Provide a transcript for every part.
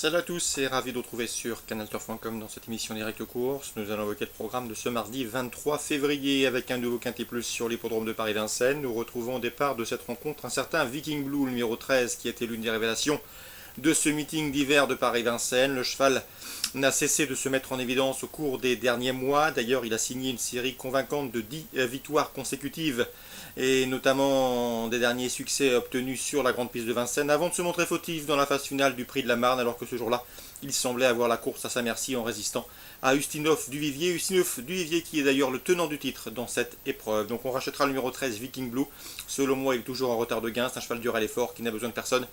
Salut à tous et ravi de vous retrouver sur canalturf.com dans cette émission Direct Course. Nous allons évoquer le programme de ce mardi 23 février avec un nouveau quintet plus sur l'hippodrome de Paris-Vincennes. Nous retrouvons au départ de cette rencontre un certain Viking Blue, le numéro 13, qui était l'une des révélations de ce meeting d'hiver de Paris-Vincennes. Le cheval n'a cessé de se mettre en évidence au cours des derniers mois. D'ailleurs, il a signé une série convaincante de 10 victoires consécutives et notamment des derniers succès obtenus sur la grande piste de Vincennes avant de se montrer fautif dans la phase finale du Prix de la Marne, alors que ce jour-là, il semblait avoir la course à sa merci en résistant à Ustinov Duvivier. Ustinov Duvivier qui est d'ailleurs le tenant du titre dans cette épreuve. Donc on rachètera le numéro 13 Viking Blue. Selon moi, il est toujours en retard de gain. C'est un cheval dur à l'effort qui n'a besoin de personne.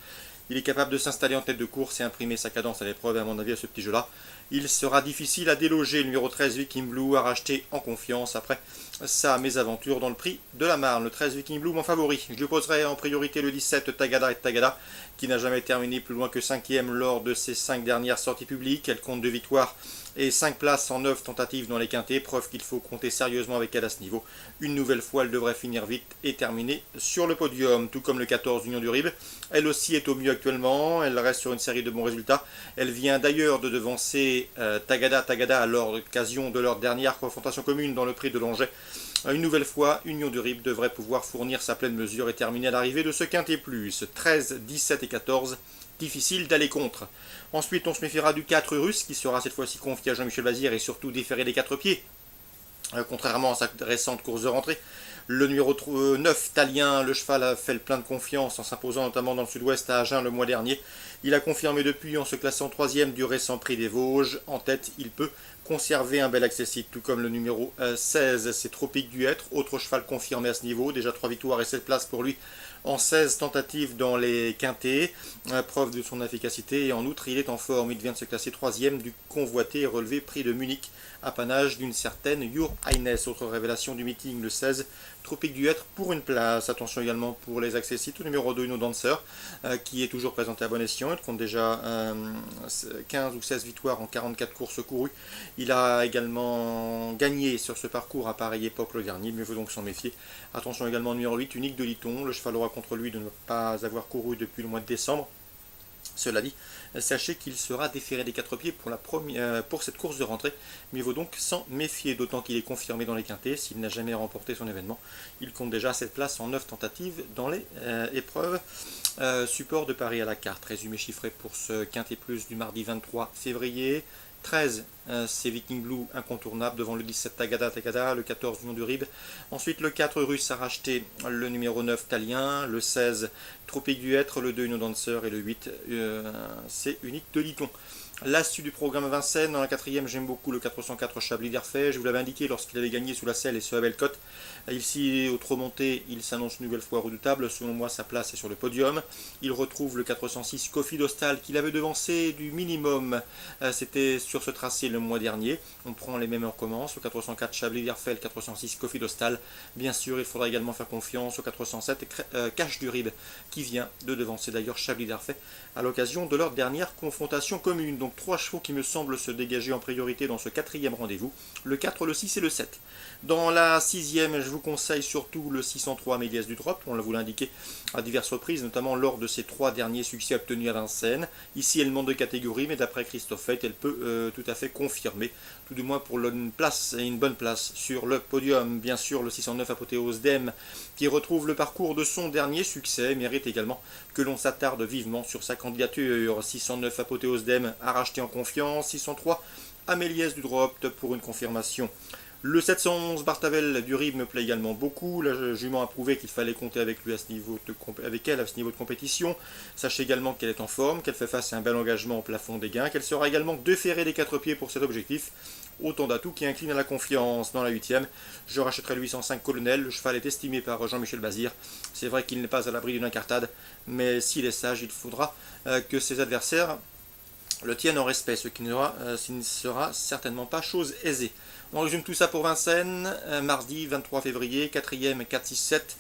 Il est capable de s'installer en tête de course et imprimer sa cadence à l'épreuve. Et à mon avis, à ce petit jeu-là, il sera difficile à déloger. Le numéro 13 Viking Blue à racheter en confiance après sa mésaventure dans le Prix de la Marne. Le 13 Viking Blue, mon favori. Je lui poserai en priorité le 17 Tagada et Tagada, qui n'a jamais terminé plus loin que 5e lors de ses 5 dernières sorties publiques. Elle compte 2 victoires et 5 places en 9 tentatives dans les quintets, preuve qu'il faut compter sérieusement avec elle à ce niveau. Une nouvelle fois, elle devrait finir vite et terminer sur le podium, tout comme le 14 Union du Rib. Elle aussi est au mieux actuellement, elle reste sur une série de bons résultats. Elle vient d'ailleurs de devancer Tagada à l'occasion de leur dernière confrontation commune dans le Prix de Langeais. Une nouvelle fois, Union du Rib devrait pouvoir fournir sa pleine mesure et terminer à l'arrivée de ce quintet plus. 13, 17 et 14. Difficile d'aller contre. Ensuite, on se méfiera du 4 russe qui sera cette fois-ci confié à Jean-Michel Bazir et surtout déféré des 4 pieds. Contrairement à sa récente course de rentrée, le numéro 9 Talien, le cheval a fait le plein de confiance en s'imposant notamment dans le sud-ouest à Agen le mois dernier. Il a confirmé depuis en se classant 3e du récent Prix des Vosges. En tête, il peut conserver un bel accessible, tout comme le numéro 16, c'est Tropique du Hêtre, autre cheval confirmé à ce niveau, déjà 3 victoires et 7 places pour lui en 16 tentatives dans les quintets, preuve de son efficacité, et en outre il est en forme, il vient de se classer 3e du convoité et relevé Prix de Munich, apanage d'une certaine Jur Heines, autre révélation du meeting, le 16, Tropique du Hêtre pour une place. Attention également pour les accessibles, au numéro 2 Uno Dancer, qui est toujours présenté à bon escient, il compte déjà 15 ou 16 victoires en 44 courses courues. Il a également gagné sur ce parcours à pareille époque le dernier, il mieux vaut donc s'en méfier. Attention également au numéro 8, Unique de Liton, le cheval aura contre lui de ne pas avoir couru depuis le mois de décembre. Cela dit, sachez qu'il sera déféré des 4 pieds pour cette course de rentrée, mais il vaut donc s'en méfier, d'autant qu'il est confirmé dans les quintets, s'il n'a jamais remporté son événement. Il compte déjà 7 places en 9 tentatives dans les épreuves. Support de Paris à la carte, résumé chiffré pour ce quintet plus du mardi 23 février. 13, c'est Viking Blue incontournable devant le 17 Tagada, le 14 Union du Rib. Ensuite le 4 russe a racheté le numéro 9 Talien, le 16 Tropique du Hêtre, le 2 Uno Dancer et le 8 c'est Unique de Liton. L'astu du programme Vincennes, dans la 4e, j'aime beaucoup le 404 Chablis d'Herfait. Je vous l'avais indiqué lorsqu'il avait gagné sous la selle et ce à belle cote. Ici, au trop monté, il s'annonce une nouvelle fois redoutable. Selon moi, sa place est sur le podium. Il retrouve le 406 Kofi d'Ostal qu'il avait devancé du minimum. C'était sur ce tracé le mois dernier. On prend les mêmes et on recommence. Le 404 Chablis d'Herfait, le 406 Kofi d'Ostal. Bien sûr, il faudra également faire confiance au 407 Cache du Rib qui vient de devancer d'ailleurs Chablis d'Herfait à l'occasion de leur dernière confrontation commune. Donc 3 chevaux qui me semblent se dégager en priorité dans ce 4e rendez-vous, le 4, le 6 et le 7. Dans la 6e, je vous conseille surtout le 603 Méliès du Drop, on vous l'a indiqué à diverses reprises, notamment lors de ses 3 derniers succès obtenus à Vincennes. Ici, elle monte de catégorie, mais d'après Christophe Feit, elle peut tout à fait confirmer, tout du moins pour une place et une bonne place sur le podium. Bien sûr, le 609 Apothéose d'Em, qui retrouve le parcours de son dernier succès, mérite également que l'on s'attarde vivement sur sa candidature. 609 Apothéose d'Em a racheté en confiance, 603 Améliès du Drop pour une confirmation. Le 711 Bartavel du Rib me plaît également beaucoup. La jument a prouvé qu'il fallait compter avec lui avec elle à ce niveau de compétition. Sachez également qu'elle est en forme, qu'elle fait face à un bel engagement au plafond des gains, qu'elle sera également déférée des 4 pieds pour cet objectif. Autant d'atouts qui inclinent à la confiance. Dans la 8e, je rachèterai le 805 Colonel. Le cheval est estimé par Jean-Michel Bazir. C'est vrai qu'il n'est pas à l'abri d'une incartade, mais s'il est sage, il faudra que ses adversaires le tiennent en respect, ce qui ne sera certainement pas chose aisée. On résume tout ça pour Vincennes, mardi 23 février, 4e 467,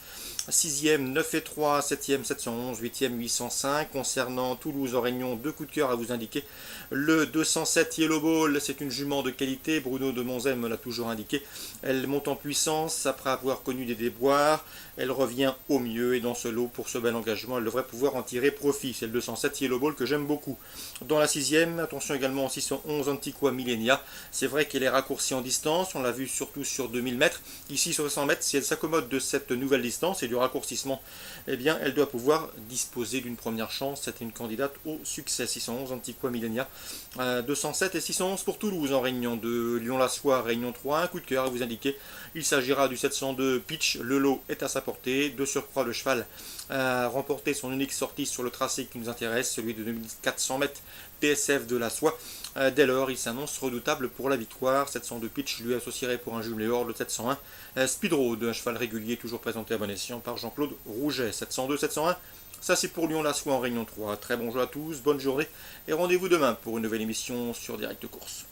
6e 9 et 3, 7e 711, 8e 805. Concernant Toulouse-Orignon, 2 coups de cœur à vous indiquer. Le 207 Yellow Ball, c'est une jument de qualité, Bruno de Monzem me l'a toujours indiqué. Elle monte en puissance après avoir connu des déboires. Elle revient au mieux et dans ce lot, pour ce bel engagement, elle devrait pouvoir en tirer profit. C'est le 207 Yellow Ball que j'aime beaucoup. Dans la sixième, attention également au 611 Antiqua Millenia. C'est vrai qu'elle est raccourcie en distance, on l'a vu surtout sur 2000 mètres. Ici sur 100 mètres, si elle s'accommode de cette nouvelle distance et du raccourcissement, eh bien elle doit pouvoir disposer d'une première chance. C'est une candidate au succès. 611 Antiqua Millenia, 207 et 611 pour Toulouse en réunion 2. Lyon-la-Soie, réunion 3. Un coup de cœur à vous indiquer. Il s'agira du 702 Pitch. Le lot est à sa portée. De surcroît, le cheval a remporté son unique sortie sur le tracé qui nous intéresse, celui de 2400 mètres PSF de la Soie. Dès lors, il s'annonce redoutable pour la victoire. 702 Pitch lui associerait pour un jumelé hors le 701 Speed Road, un cheval régulier toujours présenté à bon escient par Jean-Claude Rouget. 702-701, ça c'est pour Lyon-la-Soie en réunion 3. Très bon jeu à tous, bonne journée et rendez-vous demain pour une nouvelle émission sur Direct Course.